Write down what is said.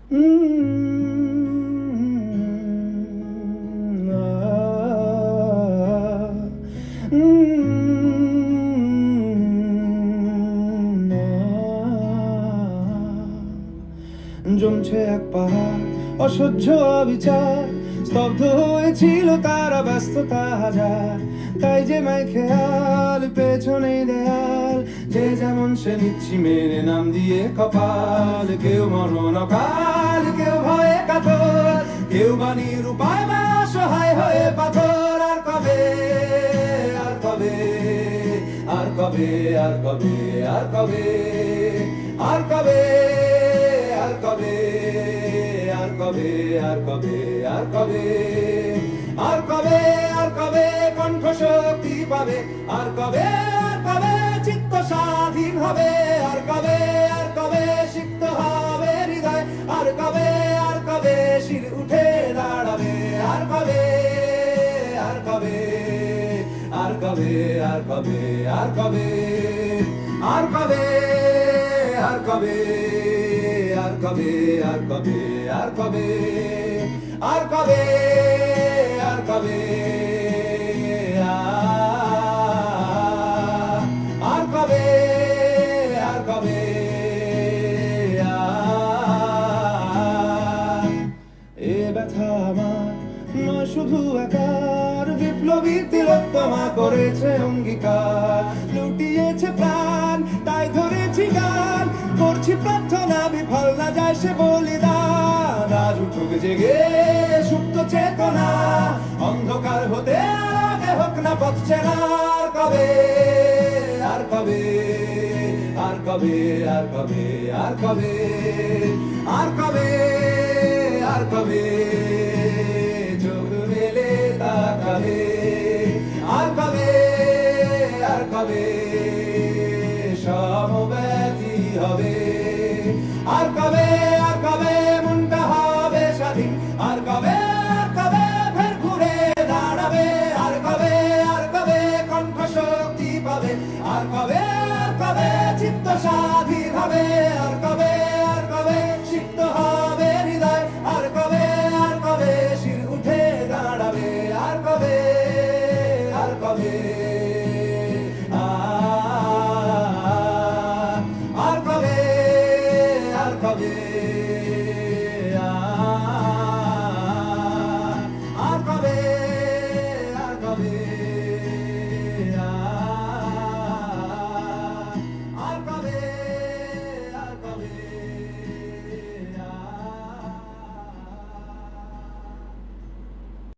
জমছে এক পাহাড় অসহ্য অবিচার, স্তব্ধ হয়েছিল তারা ব্যস্ততা হাজার। তাই যে মাই খেয়াল পেছনে দেয়াল, যে যেমন সে নিচ্ছি মেনে নাম দিয়ে কপাল। কেউ মরণ অকাল, কেউ ভয়ে কাতর, কেউ বাণীর উপায় বা অসহায় হয়ে পাথর। আর কবে, আর কবে, আর কবে, আর কবে, আর কবে, আর কবে, আর কবে, আর কবে, আর কবে, আর কবে, আর কবে, আর কবে কণ্ঠ শক্তি পাবে? আর কবে, আর কবে চিত্ত স্বাধীন হবে? আর কবে, আর কবে সিক্ত হবে হৃদয়? আর কবে, আর কবে শির উঠে দাঁড়াবে? আর কবে, আর কবে, আর কবে, আর কবে, আর কবে, আর কবে, আর কবে, আর কবে, আর কবে, আর কবে, আর কবে, আর কবে, আর কবে, আর কবে, এ ব্যথা আমার নয় শুধু একার, বিপ্লবী তিলোত্তমা করেছে অঙ্গীকার। লুটিয়েছে প্রাণ তাই ধরেছি গান, করছি প্রার্থনা বিফল না যায় সে বলিদান। আজ উঠুক জেগে সুপ্ত চেতনা, অন্ধকার হতে আগে হোক না পথ চেনা। আর কবে, আর কবে, আর কবে, আর কবে, আর কবে, আর কবে, আর কবে চোখ মেলে তাকাবে? আর কবে, আর কবে সমব্যথী হবে? আর কবে, আর কবে মনটা হবে স্বাধীন? আর কবে, আর কবে ফের ঘুরে দাঁড়াবে? আর কবে, আর কবে কণ্ঠ শক্তি পাবে? আর কবে, আর কবে চিত্ত স্বাধীন হবে? আর কবে, আর কবে সিক্ত হবে হৃদয়? আর কবে, আর কবে শির উঠে দাঁড়াবে? আর কবে, আর কবে, আর কবে, আর কবে।